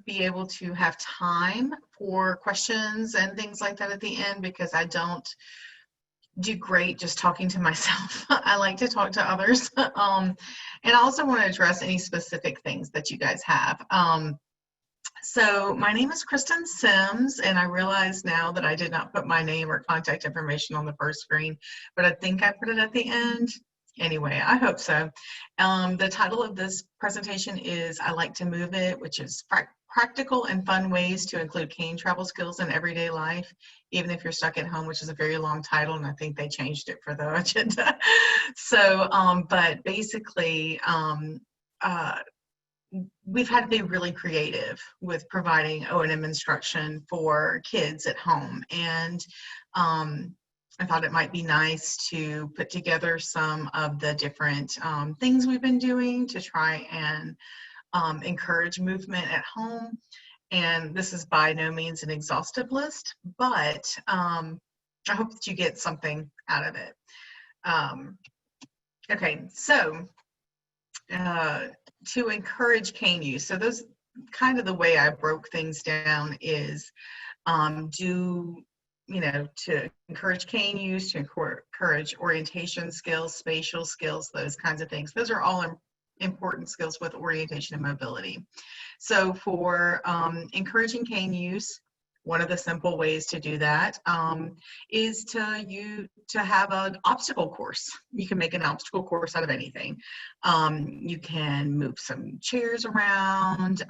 be able to have time for questions and things like that at the end, because I don't do great just talking to myself. I like to talk to others. And I also want to address any specific things that you guys have. So my name is Kristen Sims, and I realize now that I did not put my name or contact information on the first screen, but I think I put it at the end. Anyway, I hope so. The title of this presentation is I Like to Move It, which is practical and fun ways to include cane travel skills in everyday life, even if you're stuck at home, which is a very long title, and I think they changed it for the agenda. So, but basically, we've had to be really creative with providing O&M instruction for kids at home. And I thought it might be nice to put together some of the different things we've been doing to try and encourage movement at home. And this is by no means an exhaustive list, but I hope that you get something out of it. Okay, so to encourage cane use. So those kind of the way I broke things down is to encourage cane use, to encourage orientation skills, spatial skills, those kinds of things. Those are all important skills with orientation and mobility. So for encouraging cane use, one of the simple ways to do that is to have an obstacle course. You can make an obstacle course out of anything. You can move some chairs around.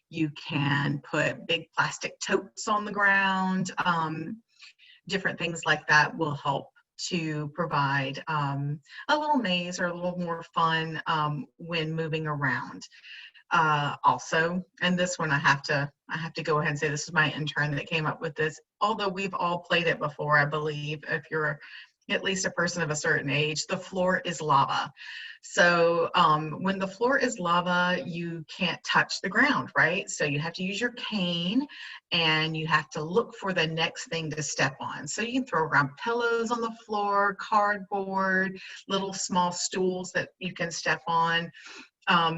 You can put big plastic totes on the ground. Different things like that will help to provide a little maze or a little more fun when moving around. Also, and this one I have to go ahead and say this is my intern that came up with this, although we've all played it before, I believe, if you're at least a person of a certain age. The floor is lava. So when the floor is lava, you can't touch the ground, right? So you have to use your cane and you have to look for the next thing to step on. So you can throw around pillows on the floor, cardboard, little small stools that you can step on.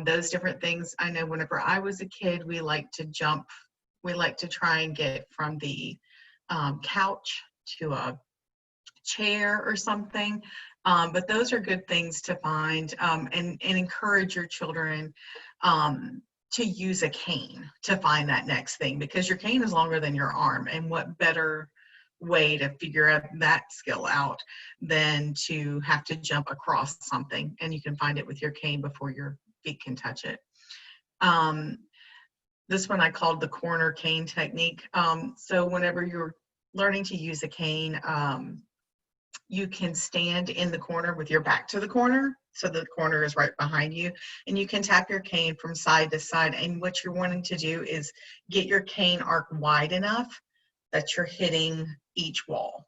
Those different things. I know whenever I was a kid, we like to jump. We like to try and get from the couch to a chair or something. But those are good things to find and encourage your children to use a cane to find that next thing, because your cane is longer than your arm. And what better way to figure out that skill out than to have to jump across something, and you can find it with your cane before your feet can touch it. This one I called the corner cane technique. So whenever you're learning to use a cane, you can stand in the corner with your back to the corner, so the corner is right behind you, and you can tap your cane from side to side. And what you're wanting to do is get your cane arc wide enough that you're hitting each wall.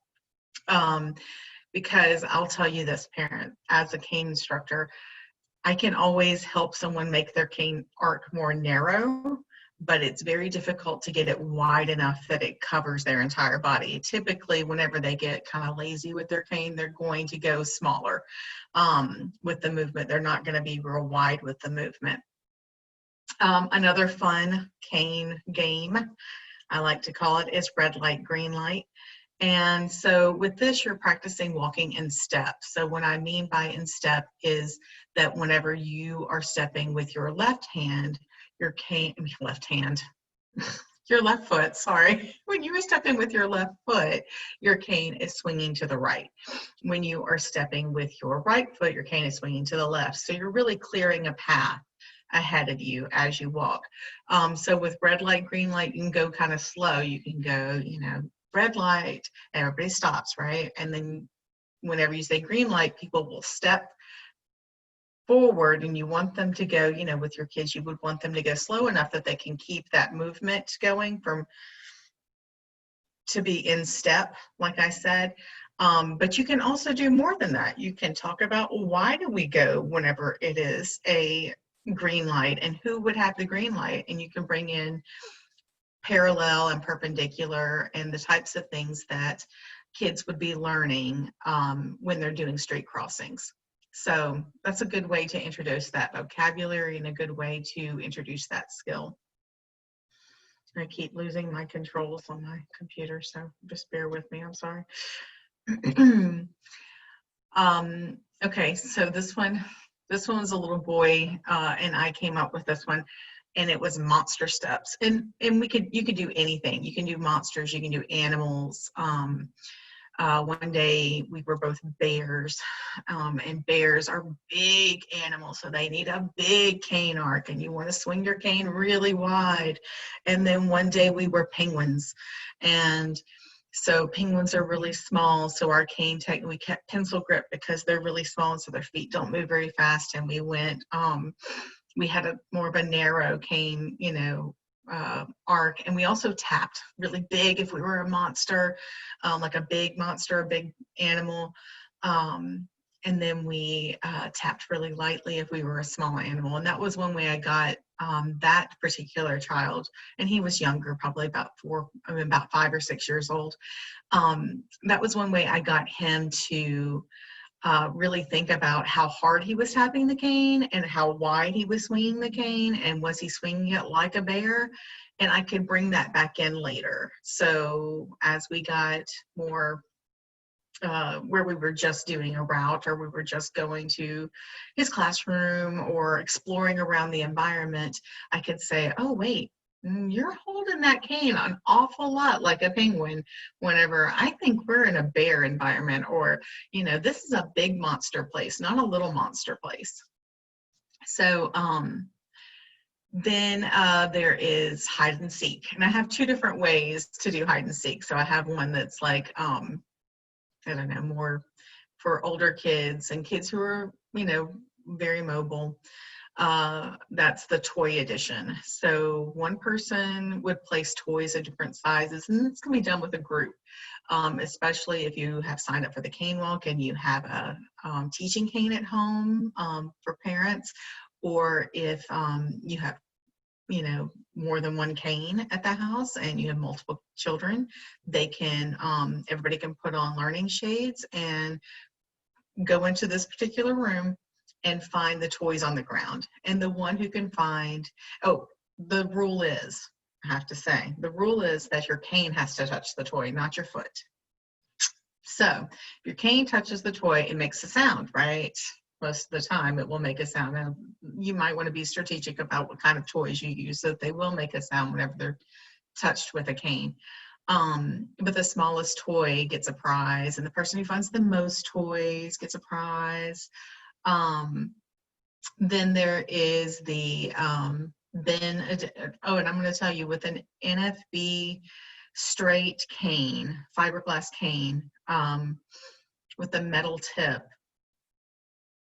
Because I'll tell you this, parent, as a cane instructor, I can always help someone make their cane arc more narrow, but it's very difficult to get it wide enough that it covers their entire body. Typically, whenever they get kind of lazy with their cane, they're going to go smaller with the movement. They're not going to be real wide with the movement. Another fun cane game, I like to call it, is red light, green light. And so with this, you're practicing walking in step. So what I mean by in step is that whenever you are stepping with your left hand, your left foot, sorry. When you are stepping with your left foot, your cane is swinging to the right. When you are stepping with your right foot, your cane is swinging to the left. So you're really clearing a path ahead of you as you walk. So with red light, green light, you can go kind of slow. You can go, red light, everybody stops, right? And then whenever you say green light, people will step forward, and you want them to go, with your kids, you would want them to go slow enough that they can keep that movement going to be in step, like I said. But you can also do more than that. You can talk about, why do we go whenever it is a green light, and who would have the green light? And you can bring in parallel and perpendicular and the types of things that kids would be learning when they're doing street crossings. So that's a good way to introduce that vocabulary and a good way to introduce that skill. I keep losing my controls on my computer, so just bear with me. I'm sorry. Okay, so this one was a little boy, and I came up with this one, and it was monster steps. And you could do anything. You can do monsters, you can do animals. One day we were both bears, and bears are big animals, so they need a big cane arc, and you want to swing your cane really wide. And then one day we were penguins, and so penguins are really small, so our cane we kept pencil grip because they're really small, and so their feet don't move very fast. And we went, we had more of a narrow cane, arc, and we also tapped really big if we were a monster, like a big monster, a big animal. And then we tapped really lightly if we were a small animal. And that was one way I got that particular child, and he was younger, probably about 5 or 6 years old. That was one way I got him to really think about how hard he was tapping the cane and how wide he was swinging the cane, and was he swinging it like a bear? And I could bring that back in later. So as we got more where we were just doing a route, or we were just going to his classroom or exploring around the environment, I could say, oh wait, you're holding that cane an awful lot like a penguin, whenever I think we're in a bear environment, or this is a big monster place, not a little monster place. So then there is hide and seek, and I have 2 different ways to do hide and seek. So I have one that's like I don't know, more for older kids and kids who are very mobile. That's the toy edition. So one person would place toys of different sizes, and it's going to be done with a group, especially if you have signed up for the cane walk and you have a teaching cane at home for parents, or if you have more than one cane at the house and you have multiple children, they can everybody can put on learning shades and go into this particular room and find the toys on the ground. And the one who can find, the rule is, I have to say, the rule is that your cane has to touch the toy, not your foot. So if your cane touches the toy, it makes a sound, right? Most of the time it will make a sound. Now, you might want to be strategic about what kind of toys you use, so that they will make a sound whenever they're touched with a cane. But the smallest toy gets a prize, and the person who finds the most toys gets a prize. Then there is the bin. And I'm going to tell you, with an NFB straight cane, fiberglass cane, with a metal tip,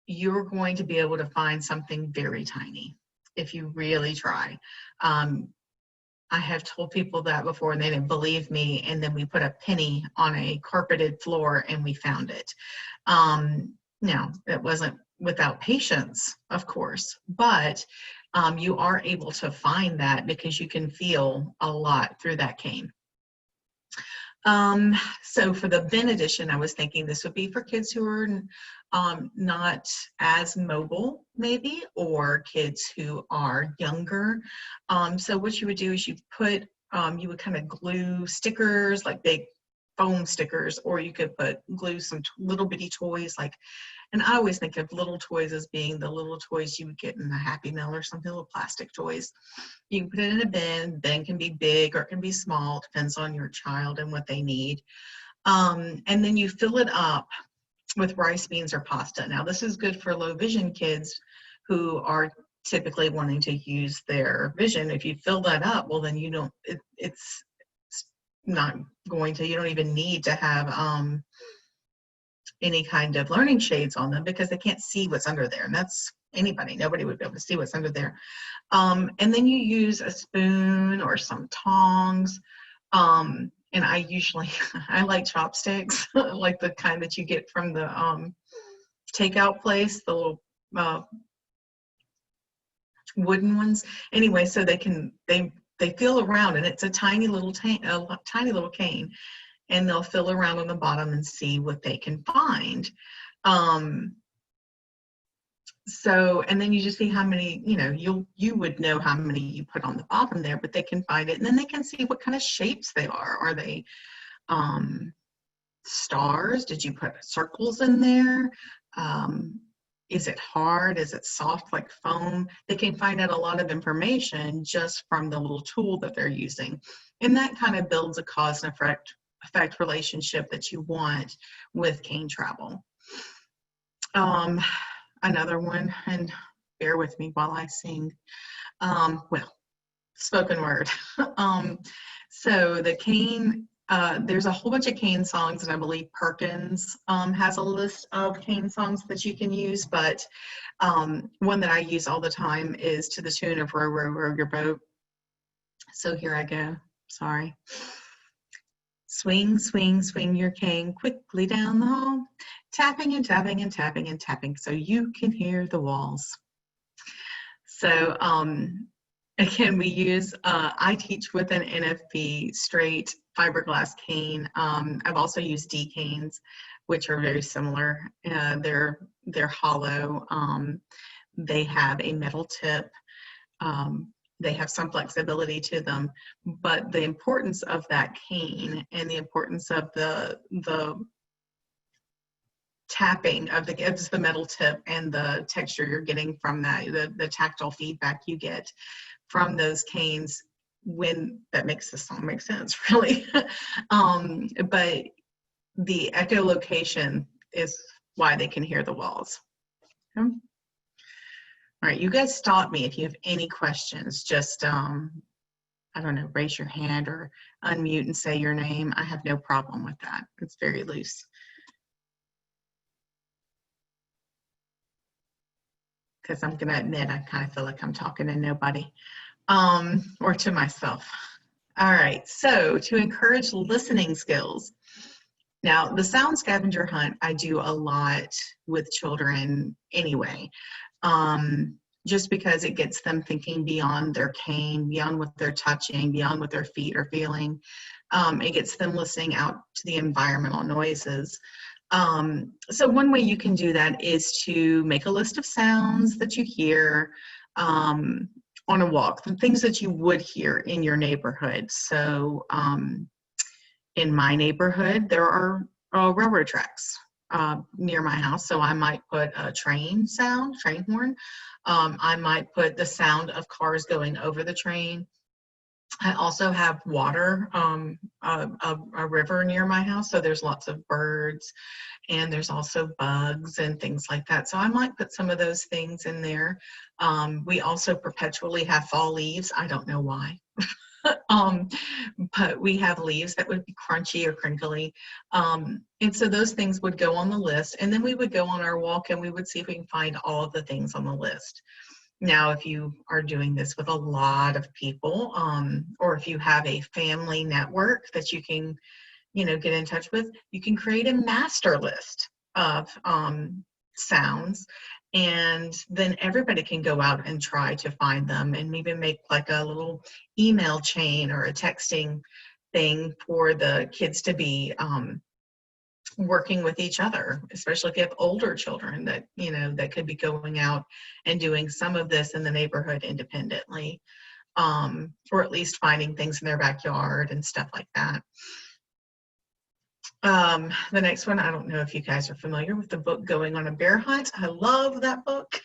you're going to be able to find something very tiny if you really try. I have told people that before and they didn't believe me, and then we put a penny on a carpeted floor and we found it. Now, it wasn't without patience, of course, but you are able to find that because you can feel a lot through that cane. So for the bin edition, I was thinking this would be for kids who are not as mobile, maybe, or kids who are younger. So what you would do is you would kind of glue stickers, like big foam stickers, or you could glue some little bitty toys, and I always think of little toys as being the little toys you would get in a Happy Meal or something, little plastic toys. You can put it in a bin. The bin can be big or it can be small, depends on your child and what they need. And then you fill it up with rice, beans, or pasta. Now, this is good for low vision kids who are typically wanting to use their vision. If you fill that up, well, then you don't, it's not going to, you don't even need to have any kind of learning shades on them, because they can't see what's under there. And that's nobody would be able to see what's under there. And then you use a spoon or some tongs. And I like chopsticks, like the kind that you get from the takeout place, the little wooden ones. Anyway, so they feel around, and it's a tiny little cane, and they'll feel around on the bottom and see what they can find. So, and then you just see how many, you would know how many you put on the bottom there, but they can find it, and then they can see what kind of shapes they are. Are they stars? Did you put circles in there? Is it hard? Is it soft like foam? They can find out a lot of information just from the little tool that they're using. And that kind of builds a cause and effect relationship that you want with cane travel. Another one, and bear with me while I sing, spoken word. So the cane, there's a whole bunch of cane songs, and I believe Perkins has a list of cane songs that you can use, but one that I use all the time is to the tune of Row, Row, Row Your Boat. So here I go, sorry. Swing, swing, swing your cane quickly down the hall, tapping and tapping and tapping and tapping so you can hear the walls. So again, we use, I teach with an NFP straight fiberglass cane. I've also used D canes, which are very similar. They're hollow. They have a metal tip. They have some flexibility to them, but the importance of that cane and the importance of the tapping of the metal tip and the texture you're getting from that, the tactile feedback you get from those canes, when that makes the song make sense, really. But the echolocation is why they can hear the walls. Okay. All right, you guys stop me if you have any questions. Just, I don't know, raise your hand or unmute and say your name. I have no problem with that. It's very loose. Because I'm going to admit, I kind of feel like I'm talking to nobody, or to myself. All right, so to encourage listening skills. Now, the sound scavenger hunt, I do a lot with children anyway. Just because it gets them thinking beyond their cane, beyond what they're touching, beyond what their feet are feeling. It gets them listening out to the environmental noises. So one way you can do that is to make a list of sounds that you hear on a walk, the things that you would hear in your neighborhood. So in my neighborhood, there are railroad tracks near my house. So I might put a train sound, train horn. I might put the sound of cars going over the train. I also have water, a river near my house. So there's lots of birds and there's also bugs and things like that. So I might put some of those things in there. We also perpetually have fall leaves. I don't know why. But we have leaves that would be crunchy or crinkly. And so those things would go on the list, and then we would go on our walk and we would see if we can find all of the things on the list. Now, if you are doing this with a lot of people, or if you have a family network that you can, get in touch with, you can create a master list of sounds. And then everybody can go out and try to find them, and maybe make like a little email chain or a texting thing for the kids to be working with each other, especially if you have older children that, that could be going out and doing some of this in the neighborhood independently, or at least finding things in their backyard and stuff like that. The next one, I don't know if you guys are familiar with the book Going on a Bear Hunt. I love that book.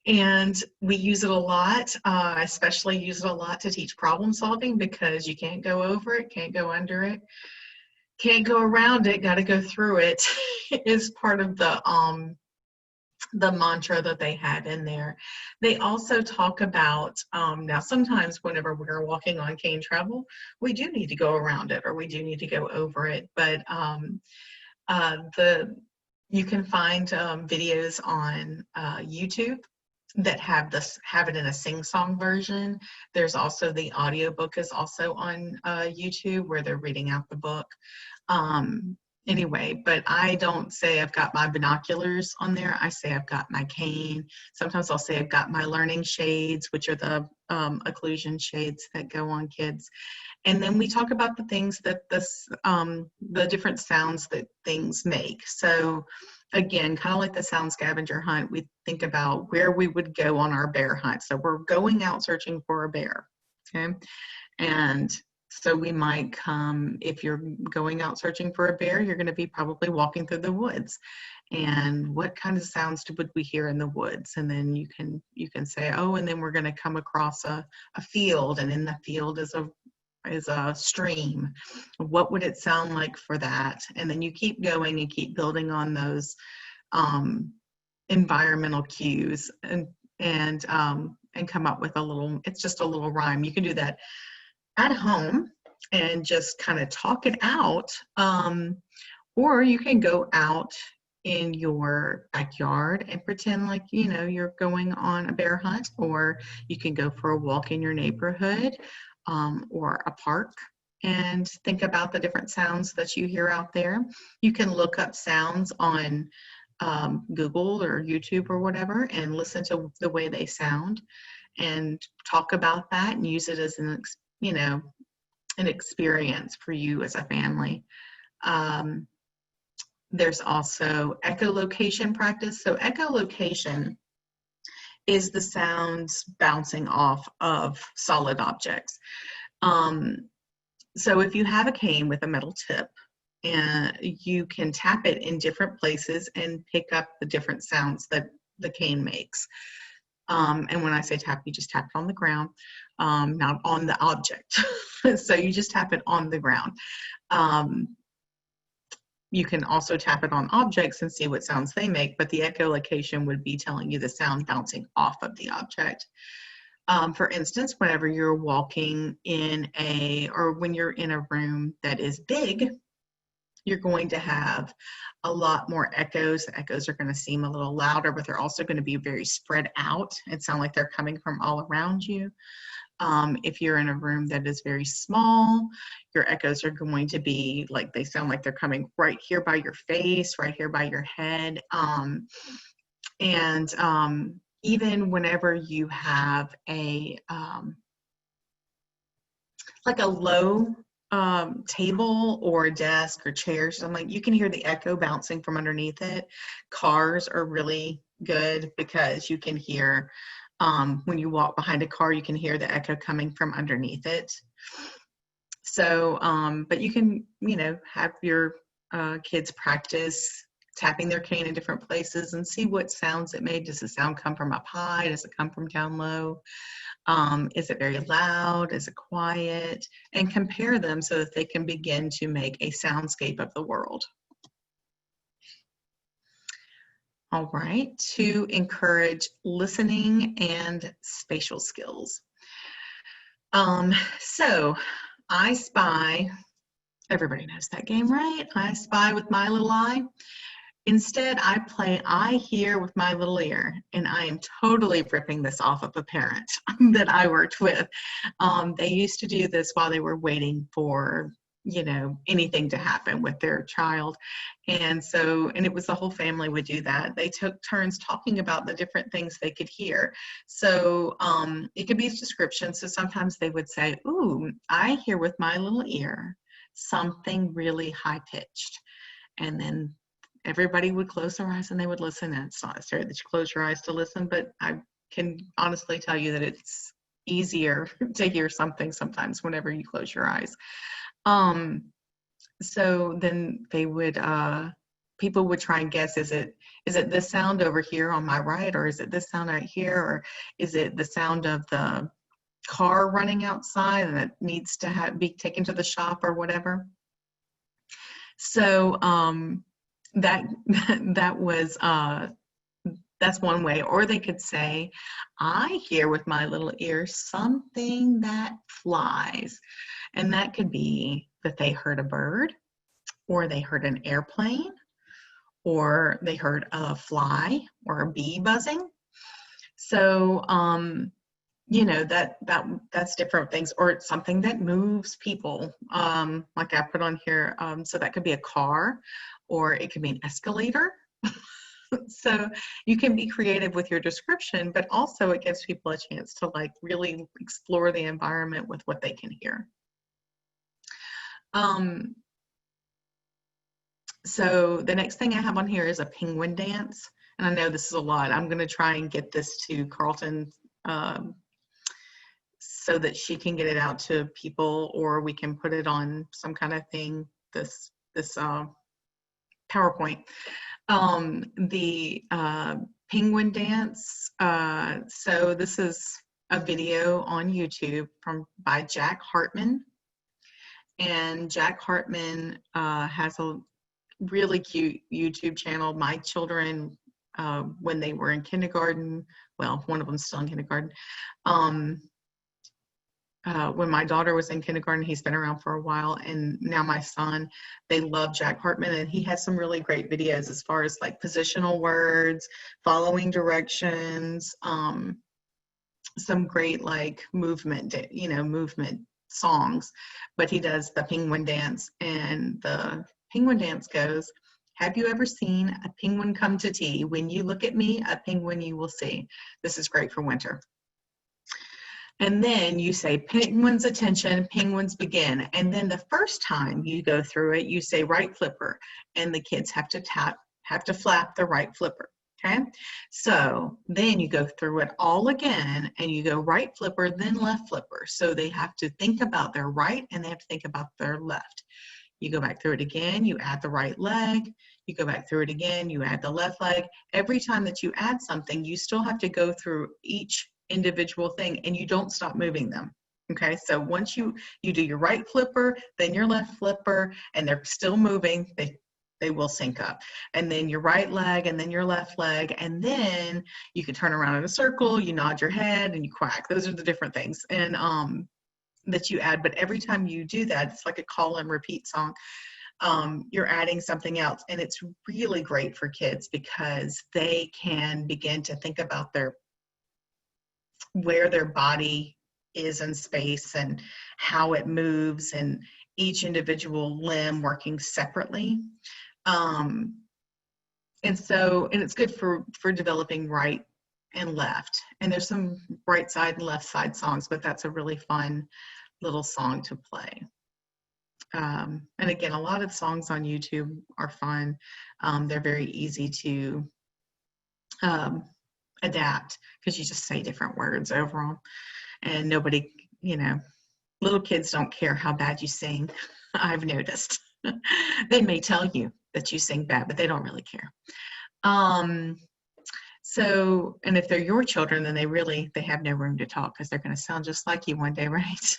And we use it a lot. I especially use it a lot to teach problem solving, because you can't go over it, can't go under it, can't go around it, got to go through it, is part of the mantra that they had in there. They also talk about, now sometimes whenever we're walking on cane travel, we do need to go around it or we do need to go over it, but you can find videos on YouTube that have it in a sing-song version. There's also the audiobook is also on YouTube, where they're reading out the book. Anyway, but I don't say I've got my binoculars on there. I say I've got my cane. Sometimes I'll say I've got my learning shades, which are the occlusion shades that go on kids. And then we talk about the things that the different sounds that things make. So again, kind of like the sound scavenger hunt, we think about where we would go on our bear hunt. So we're going out searching for a bear, okay? And so we might come, if you're going out searching for a bear, you're going to be probably walking through the woods. And what kind of sounds would we hear in the woods? And then you can say, oh, and then we're going to come across a field, and in the field is a stream. What would it sound like for that? And then you keep going and keep building on those environmental cues and come up with a little, it's just a little rhyme. You can do that at home and just kind of talk it out. Or you can go out in your backyard and pretend like, you know, you're going on a bear hunt, or you can go for a walk in your neighborhood or a park and think about the different sounds that you hear out there. You can look up sounds on Google or YouTube or whatever and listen to the way they sound and talk about that and use it as an experience for you as a family. There's also echolocation practice. So echolocation is the sounds bouncing off of solid objects. So if you have a cane with a metal tip, and you can tap it in different places and pick up the different sounds that the cane makes. And when I say tap, you just tap it on the ground, not on the object. So you just tap it on the ground. You can also tap it on objects and see what sounds they make, but the echolocation would be telling you the sound bouncing off of the object. For instance, whenever you're walking in or when you're in a room that is big, you're going to have a lot more echoes. The echoes are going to seem a little louder, but they're also going to be very spread out and sound like they're coming from all around you. If you're in a room that is very small, your echoes are going to be like, they sound like they're coming right here by your face, right here by your head. Even whenever you have like a low table or desk or chairs, I'm like, you can hear the echo bouncing from underneath it. Cars are really good because you can hear, when you walk behind a car, you can hear the echo coming from underneath it. So, but you can, have your kids practice tapping their cane in different places and see what sounds it made. Does the sound come from up high? Does it come from down low? Is it very loud? Is it quiet? And compare them so that they can begin to make a soundscape of the world. All right, to encourage listening and spatial skills. So I Spy, everybody knows that game, right? I Spy with my little eye. Instead, I play I Hear with my little ear, and I am totally ripping this off of a parent that I worked with. They used to do this while they were waiting for, anything to happen with their child. And it was the whole family would do that. They took turns talking about the different things they could hear. So it could be a description. So sometimes they would say, ooh, I hear with my little ear something really high pitched. And then everybody would close their eyes and they would listen. And it's not necessary that you close your eyes to listen, but I can honestly tell you that it's easier to hear something sometimes whenever you close your eyes. So then they would, people would try and guess, is it this sound over here on my right, or is it this sound right here, or is it the sound of the car running outside and it needs to be taken to the shop or whatever. So that's one way. Or they could say, I hear with my little ear something that flies. And that could be that they heard a bird, or they heard an airplane, or they heard a fly or a bee buzzing. So, that's different things, or it's something that moves people. Like I put on here, so that could be a car, or it could be an escalator. So you can be creative with your description, but also it gives people a chance to really explore the environment with what they can hear. So the next thing I have on here is a penguin dance. And I know this is a lot. I'm going to try and get this to Carlton um, so that she can get it out to people, or we can put it on some kind of thing, this PowerPoint. The penguin dance. So this is a video on YouTube by Jack Hartman. And Jack Hartman has a really cute YouTube channel. My children, when they were in kindergarten, well, one of them's still in kindergarten. When my daughter was in kindergarten, he's been around for a while, and now my son, they love Jack Hartman, and he has some really great videos as far as like positional words, following directions, some great like movement, movement songs. But he does the penguin dance, and the penguin dance goes, "Have you ever seen a penguin come to tea? When you look at me, a penguin you will see." This is great for winter. And then you say, "Penguins attention, penguins begin." And then the first time you go through it, you say right flipper, and the kids have to flap the right flipper. Okay, so then you go through it all again, and you go right flipper, then left flipper. So they have to think about their right, and they have to think about their left. You go back through it again, you add the right leg, you go back through it again, you add the left leg. Every time that you add something, you still have to go through each individual thing, and you don't stop moving them. Okay, so once you do your right flipper, then your left flipper, and they're still moving, they will sync up. And then your right leg, and then your left leg, and then you can turn around in a circle, you nod your head, and you quack. Those are the different things and that you add. But every time you do that, it's like a call and repeat song. You're adding something else, and it's really great for kids because they can begin to think about where their body is in space and how it moves, and each individual limb working separately. And it's good for developing right and left. And there's some right side and left side songs, but that's a really fun little song to play. And again, a lot of songs on YouTube are fun. They're very easy to adapt because you just say different words over them, and nobody, little kids don't care how bad you sing. I've noticed. They may tell you that you sing bad, but they don't really care. So, and if they're your children, then they have no room to talk because they're going to sound just like you one day, right?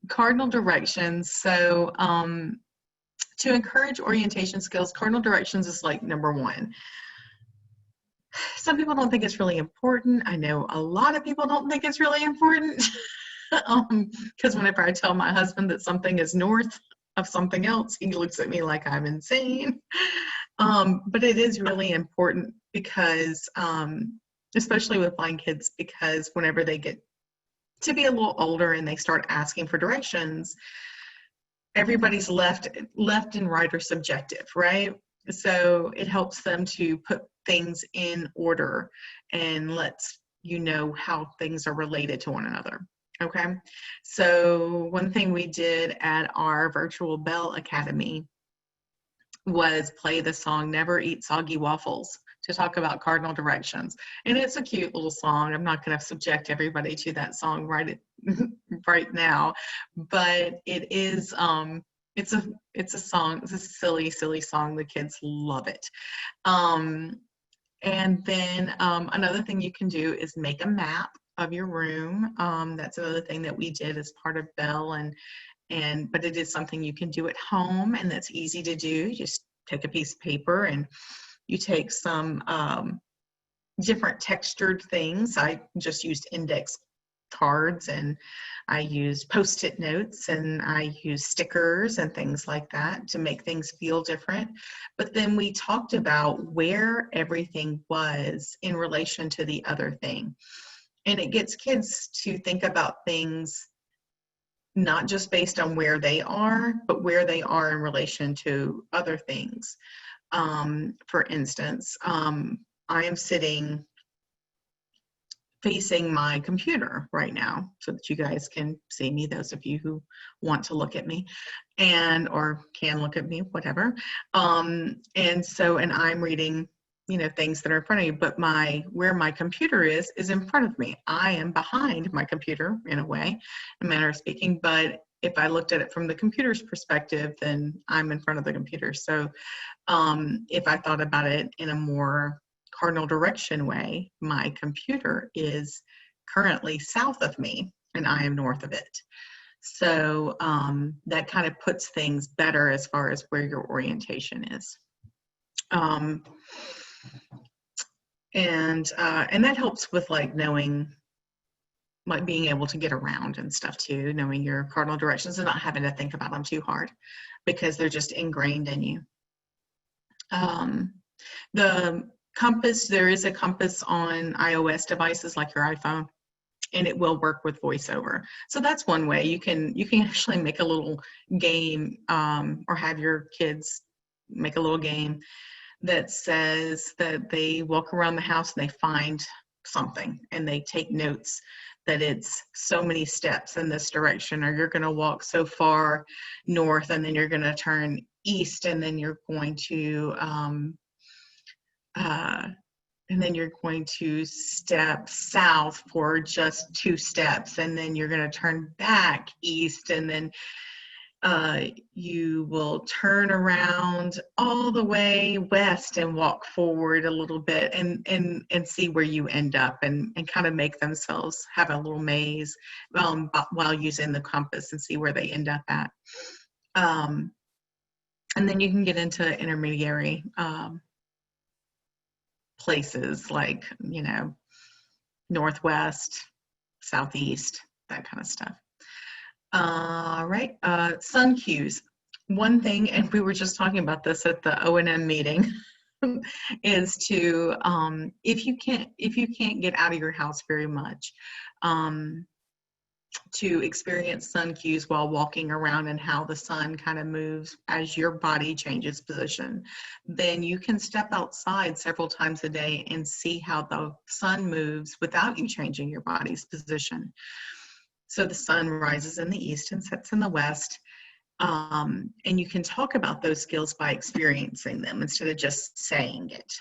Cardinal directions. So, to encourage orientation skills, cardinal directions is like number one. Some people don't think it's really important. I know a lot of people don't think it's really important because whenever I tell my husband that something is north of something else, he looks at me like I'm insane. But it is really important because, especially with blind kids, because whenever they get to be a little older and they start asking for directions, everybody's left and right are subjective, right? So it helps them to put things in order and lets you know how things are related to one another. Okay, so one thing we did at our virtual Bell Academy was play the song "Never Eat Soggy Waffles" to talk about cardinal directions. And it's a cute little song. I'm not going to subject everybody to that song right now, but it is it's a song. It's a silly song. The kids love it. And then another thing you can do is make a map of your room. That's another thing that we did as part of Bell, but it is something you can do at home, and that's easy to do. You just take a piece of paper and you take some different textured things. I just used index cards, and I used Post-it notes, and I used stickers and things like that to make things feel different. But then we talked about where everything was in relation to the other thing. And it gets kids to think about things not just based on where they are, but where they are in relation to other things. For instance, I am sitting facing my computer right now so that you guys can see me, those of you who want to look at me and or can look at me, whatever. And I'm reading, you know, things that are in front of you, but where my computer is in front of me. I am behind my computer in a way, a manner of speaking, but if I looked at it from the computer's perspective, then I'm in front of the computer. So if I thought about it in a more cardinal direction way, my computer is currently south of me and I am north of it. So that kind of puts things better as far as where your orientation is. And that helps with like knowing, like being able to get around and stuff too, knowing your cardinal directions and not having to think about them too hard because they're just ingrained in you. The compass, there is a compass on iOS devices like your iPhone, and it will work with voiceover. So that's one way you can actually make a little game or have your kids make a little game that says that they walk around the house and they find something and they take notes that it's so many steps in this direction, or you're going to walk so far north and then you're going to turn east and then you're going to step south for just 2 steps, and then you're going to turn back east, and then you will turn around all the way west and walk forward a little bit and see where you end up, and kind of make themselves have a little maze while using the compass and see where they end up at. And then you can get into intermediary places like, you know, northwest, southeast, that kind of stuff. All right, sun cues. One thing, and we were just talking about this at the O&M meeting, is to if you can't get out of your house very much, to experience sun cues while walking around and how the sun kind of moves as your body changes position, then you can step outside several times a day and see how the sun moves without you changing your body's position. So the sun rises in the east and sets in the west. And you can talk about those skills by experiencing them instead of just saying it.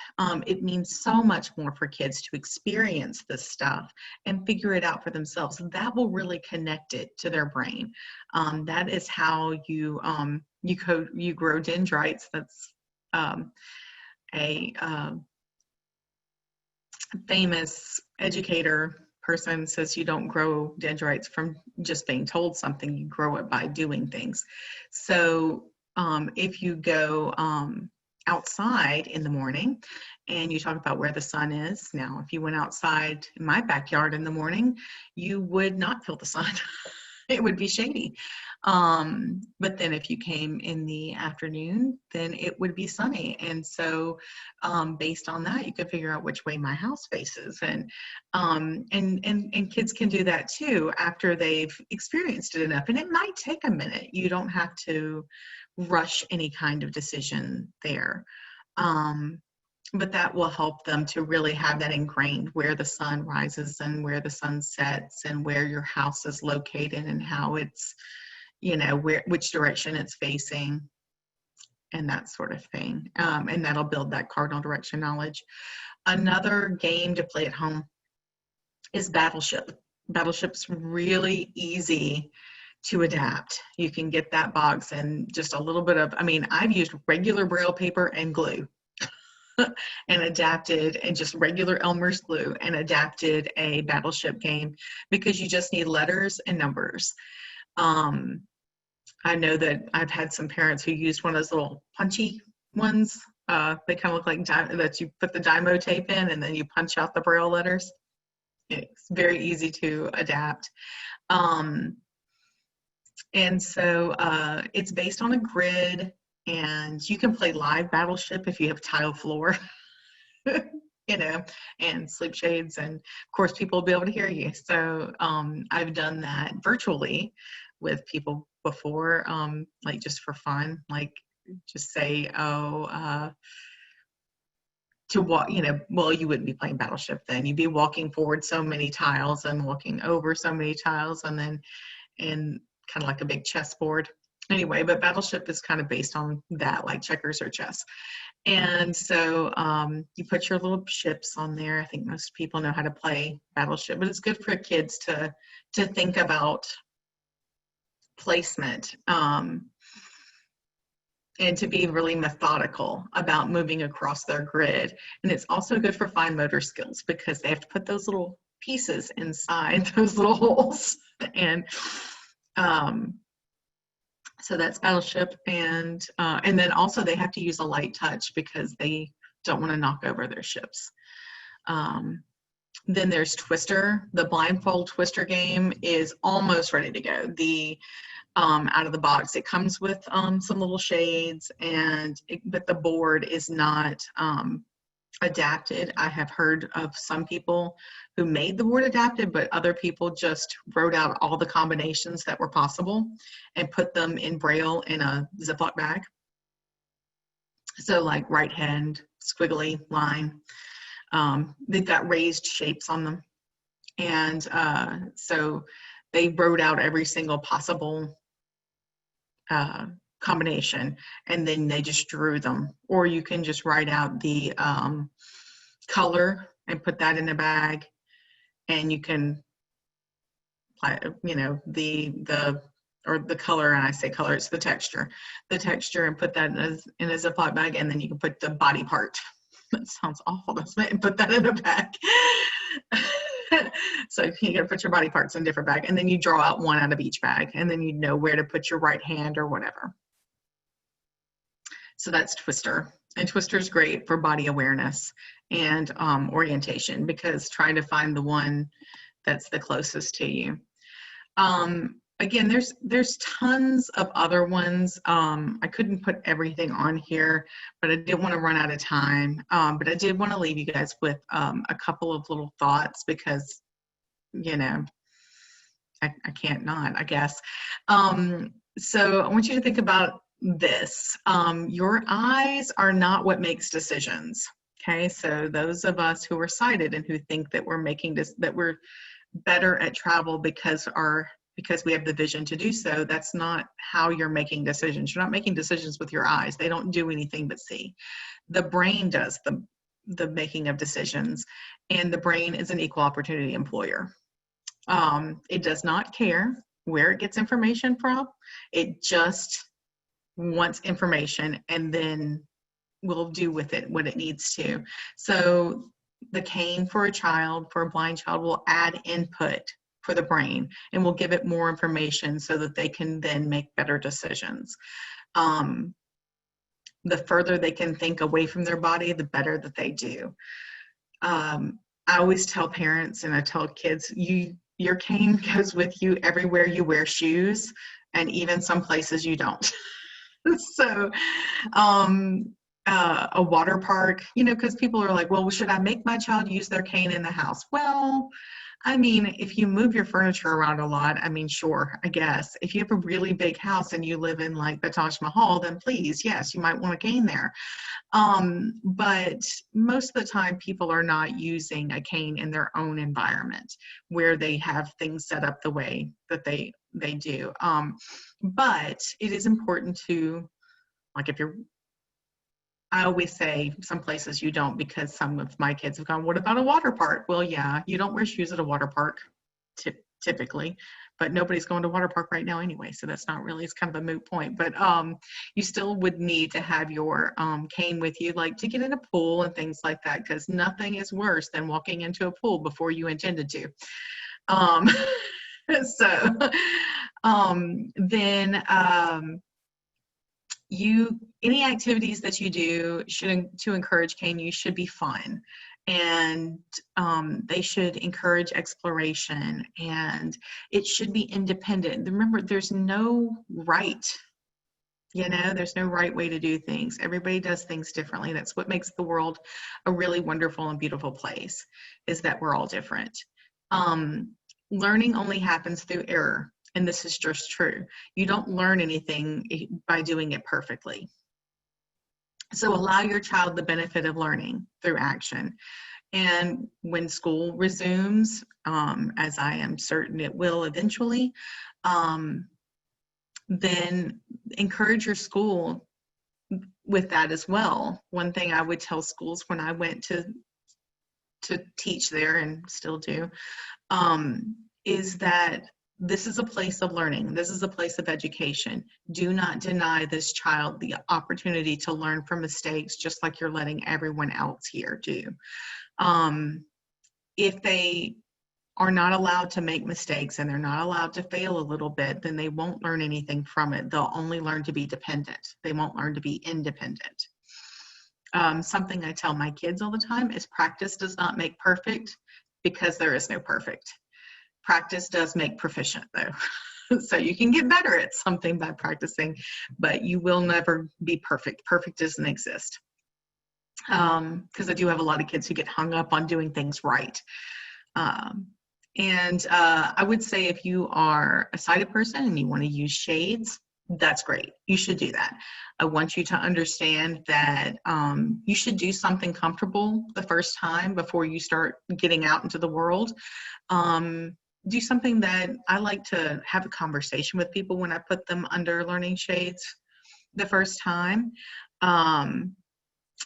It means so much more for kids to experience this stuff and figure it out for themselves. That will really connect it to their brain. That is how you grow dendrites. That's a famous educator person says you don't grow dendrites from just being told something, you grow it by doing things. So if you go outside in the morning and you talk about where the sun is, now if you went outside in my backyard in the morning, you would not feel the sun. It would be shady. But then if you came in the afternoon, then it would be sunny. And so based on that, you could figure out which way my house faces. And kids can do that too after they've experienced it enough. And it might take a minute. You don't have to rush any kind of decision there. But that will help them to really have that ingrained, where the sun rises and where the sun sets and where your house is located and how it's, you know, which direction it's facing and that sort of thing. And that'll build that cardinal direction knowledge. Another game to play at home is Battleship. Battleship's really easy to adapt. You can get that box and just a little bit of, I mean, I've used regular Braille paper and glue and adapted, and just regular Elmer's glue, and adapted a Battleship game because you just need letters and numbers. I know that I've had some parents who used one of those little punchy ones. They kind of look like that you put the Dymo tape in and then you punch out the Braille letters. It's very easy to adapt. And so it's based on a grid, and you can play live Battleship if you have tile floor, you know, and sleep shades, and of course people will be able to hear you. So I've done that virtually with people before, like just for fun, like just say, oh, to walk, well, you wouldn't be playing Battleship then. You'd be walking forward so many tiles and walking over so many tiles, and then and kind of like a big chessboard. Anyway, but Battleship is kind of based on that, like checkers or chess. And so you put your little ships on there. I think most people know how to play Battleship, but it's good for kids to think about placement. And to be really methodical about moving across their grid. And it's also good for fine motor skills because they have to put those little pieces inside those little holes. And so that's Battleship. And then also they have to use a light touch because they don't want to knock over their ships. Then there's Twister. The blindfold Twister game is almost ready to go. Out of the box, it comes with some little shades, but the board is not adapted. I have heard of some people who made the board adapted, but other people just wrote out all the combinations that were possible and put them in Braille in a Ziploc bag. So like right hand, squiggly line. They've got raised shapes on them. And so they wrote out every single possible combination, and then they just drew them. Or you can just write out the color and put that in a bag, and you can, the color, and I say color, it's the texture, and put that in a Ziploc bag, and then you can put the body part. That sounds awful, doesn't it? And put that in a bag. So you got to put your body parts in a different bag, and then you draw out one out of each bag, and then you know where to put your right hand or whatever. So that's Twister. And Twister is great for body awareness and orientation, because trying to find the one that's the closest to you. Again, there's tons of other ones. I couldn't put everything on here, but I didn't want to run out of time. But I did want to leave you guys with a couple of little thoughts, because, I can't not, I guess. So I want you to think about this. Your eyes are not what makes decisions. Okay, so those of us who are sighted and who think that we're making this, that we're better at travel because we have the vision to do so, that's not how you're making decisions. You're not making decisions with your eyes. They don't do anything but see. The brain does the making of decisions, and the brain is an equal opportunity employer. It does not care where it gets information from. It just wants information, and then will do with it what it needs to. So the cane for a blind child, will add input for the brain, and will give it more information so that they can then make better decisions. The further they can think away from their body, the better that they do. I always tell parents, and I tell kids, your cane goes with you everywhere you wear shoes, and even some places you don't. So a water park, because people are like, well, should I make my child use their cane in the house? Well, I mean, if you move your furniture around a lot, I mean, sure, I guess. If you have a really big house and you live in like the Taj Mahal, then please, yes, you might want a cane there. But most of the time, people are not using a cane in their own environment where they have things set up the way that they do. But it is important to, like, I always say some places you don't, because some of my kids have gone, what about a water park? Well, yeah, you don't wear shoes at a water park typically, but nobody's going to water park right now anyway, so that's not really, it's kind of a moot point. But you still would need to have your cane with you, like to get in a pool and things like that, because nothing is worse than walking into a pool before you intended to. Any activities that you do to encourage cane use should be fun, and they should encourage exploration, and it should be independent. Remember, there's no right, there's no right way to do things. Everybody does things differently. That's what makes the world a really wonderful and beautiful place, is that we're all different. Learning only happens through error. And this is just true. You don't learn anything by doing it perfectly. So allow your child the benefit of learning through action. And when school resumes, as I am certain it will eventually, then encourage your school with that as well. One thing I would tell schools when I went to teach there, and still do, is that this is a place of learning. This is a place of education. Do not deny this child the opportunity to learn from mistakes, just like you're letting everyone else here do. If they are not allowed to make mistakes and they're not allowed to fail a little bit, then they won't learn anything from it. They'll only learn to be dependent. They won't learn to be independent. Something I tell my kids all the time is practice does not make perfect, because there is no perfect. Practice does make proficient, though. So you can get better at something by practicing, but you will never be perfect. Perfect doesn't exist. Because I do have a lot of kids who get hung up on doing things right. I would say if you are a sighted person and you want to use shades, that's great. You should do that. I want you to understand that you should do something comfortable the first time before you start getting out into the world. Do something that I like to have a conversation with people when I put them under learning shades the first time,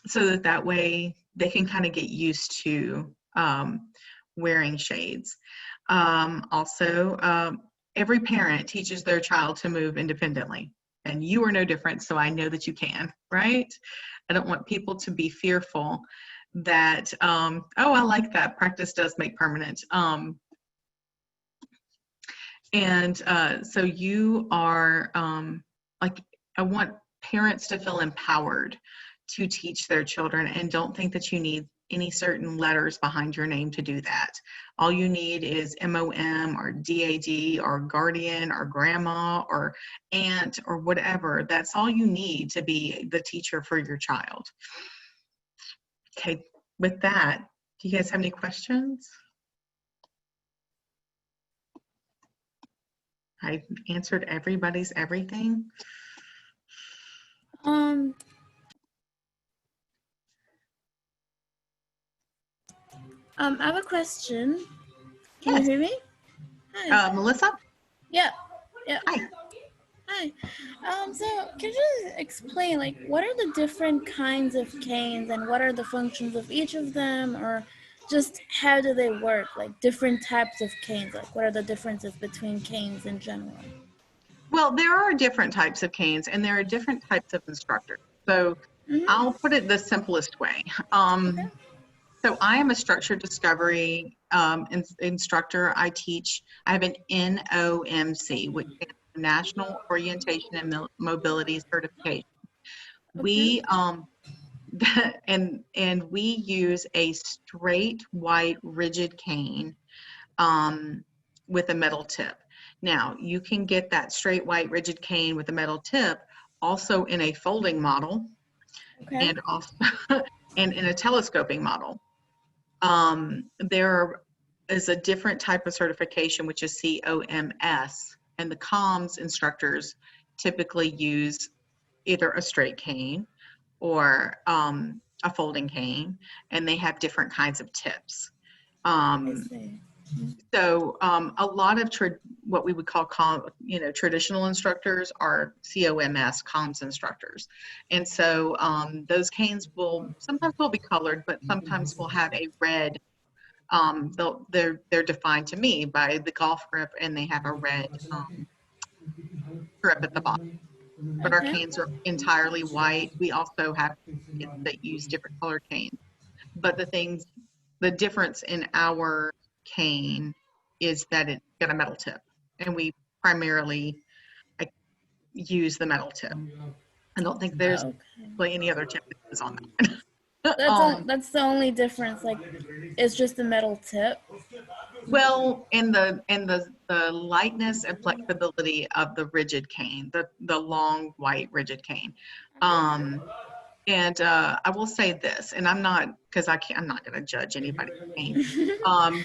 so that way they can kind of get used to wearing shades. Also, every parent teaches their child to move independently, and you are no different, so I know that you can, right? I don't want people to be fearful that, oh, I like that, practice does make permanent. So you are, I want parents to feel empowered to teach their children, and don't think that you need any certain letters behind your name to do that. All you need is MOM or DAD or guardian or grandma or aunt or whatever. That's all you need to be the teacher for your child. Okay, with that, do you guys have any questions? I answered everybody's everything. I have a question. Can you hear me? Hi. Melissa? Yeah. Hi. Hi. So can you just explain, like, what are the different kinds of canes and what are the functions of each of them, or just how do they work, like different types of canes, like what are the differences between canes in general? Well, there are different types of canes and there are different types of instructors. So I'll put it the simplest way. Okay. So I am a structure discovery instructor. I have an NOMC, which is National Orientation and Mobility Certification. We and we use a straight white rigid cane with a metal tip. Now you can get that straight white rigid cane with a metal tip also in a folding model, and also and in a telescoping model. There is a different type of certification, which is COMS, and the comms instructors typically use either a straight cane or a folding cane, and they have different kinds of tips. So a lot of what we would call traditional instructors are COMS, comms instructors, and so those canes will sometimes be colored, but sometimes will have a red. They're defined to me by the golf grip, and they have a red grip at the bottom. But our canes are entirely white. We also have kids that use different colored canes. But the difference in our cane is that it's got a metal tip, and we primarily use the metal tip. I don't think there's any other tip that is on that. That's the only difference. Like, it's just the metal tip. Well, and the lightness and flexibility of the rigid cane, the long white rigid cane. And I will say this, and I'm not going to judge anybody's cane.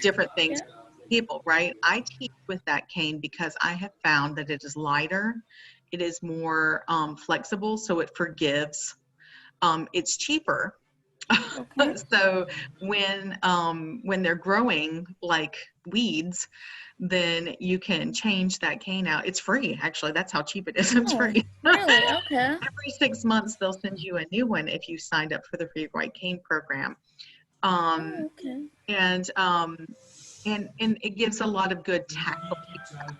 Different things, people, right? I teach with that cane because I have found that it is lighter, it is more flexible, so it forgives. It's cheaper. Okay. So when they're growing like weeds, then you can change that cane out. It's free, actually. That's how cheap it is. It's Oh, free. really? Okay. Every 6 months, they'll send you a new one if you signed up for the free white cane program. Um, Oh, okay. and and it gives a lot of good tactile feedback.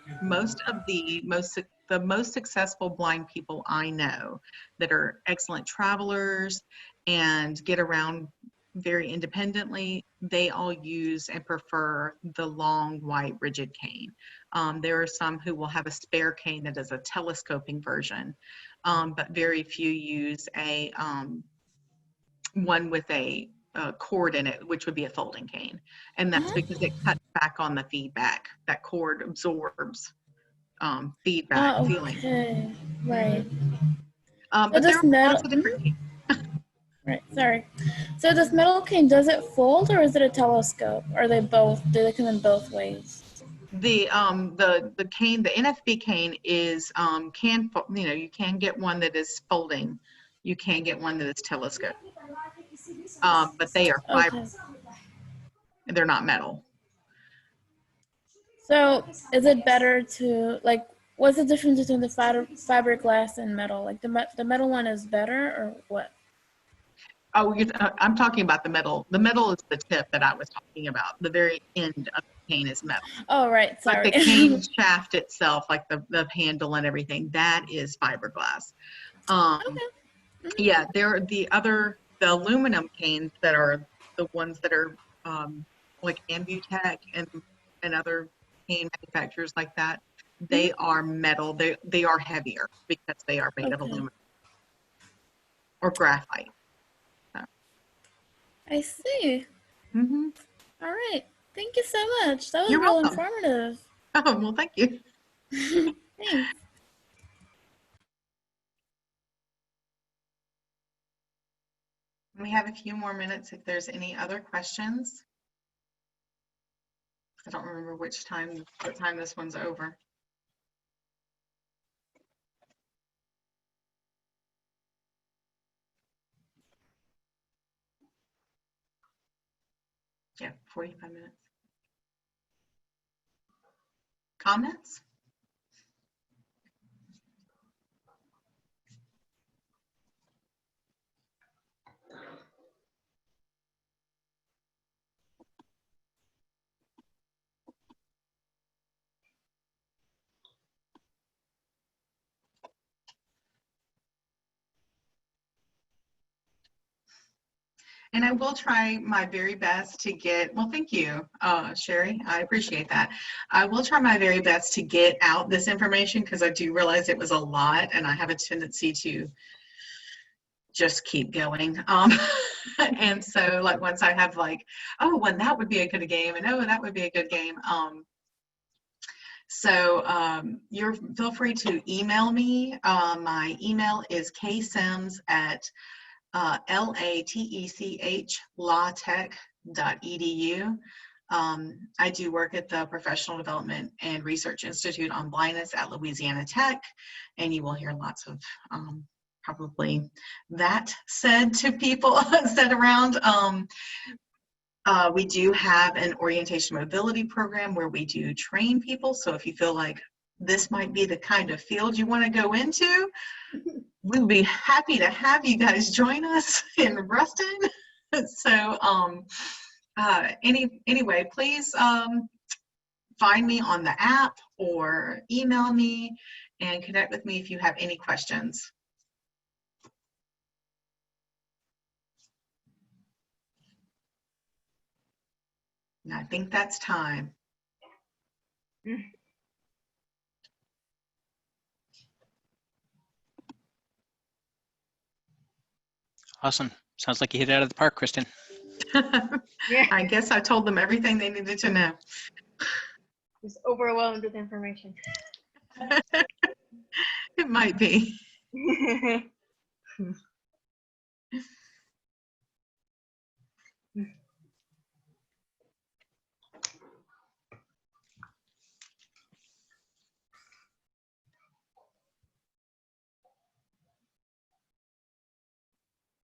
The most successful blind people I know that are excellent travelers and get around very independently, they all use and prefer the long white rigid cane. There are some who will have a spare cane that is a telescoping version, but very few use a one with a cord in it, which would be a folding cane. And that's because it cuts back on the feedback. That cord absorbs feedback, Oh, feeling. okay. Right. So But there this are metal, lots of different canes. right, sorry. So this metal cane, does it fold or is it a telescope? Or are they both, do they come in both ways? The cane, the NFB cane is you can get one that is folding. You can get one that is telescope. But they are fiber. Okay. They're not metal. So is it better to, like, what's the difference between the fiberglass and metal? Like the metal one is better or what? Oh, I'm talking about the metal. The metal is the tip that I was talking about. The very end of the cane is metal. Oh, right, But sorry. the cane shaft itself, like the handle and everything, that is fiberglass. Um, yeah, there are the aluminum canes that are the ones that are like Ambutech and other cane manufacturers like that. They are metal. They are heavier because they are made of Okay. aluminum or graphite. So, I see. mhm. All right. Thank you so much. That was You're real welcome. informative. Oh, well, thank you. Thanks. We have a few more minutes if there's any other questions. I don't remember what time this one's over. Yeah, 45 minutes. Comments? And I will try my very best to get, well, thank you, Sherry. I appreciate that. I will try my very best to get out this information because I do realize it was a lot and I have a tendency to just keep going. And so like once I have like, oh, well, that would be a good game and oh, that would be a good game. You're feel free to email me. My email is ksims at LATECH lawtech.edu. I do work at the Professional Development and Research Institute on Blindness at Louisiana Tech, and you will hear lots of probably that said to people, said around. We do have an orientation mobility program where we do train people. So if you feel like this might be the kind of field you want to go into, we'll be happy to have you guys join us in Ruston. So anyway, please find me on the app or email me and connect with me if you have any questions. And I think that's time. Awesome. Sounds like you hit it out of the park, Kristen. Yeah, I guess I told them everything they needed to know. just overwhelmed with information. It might be.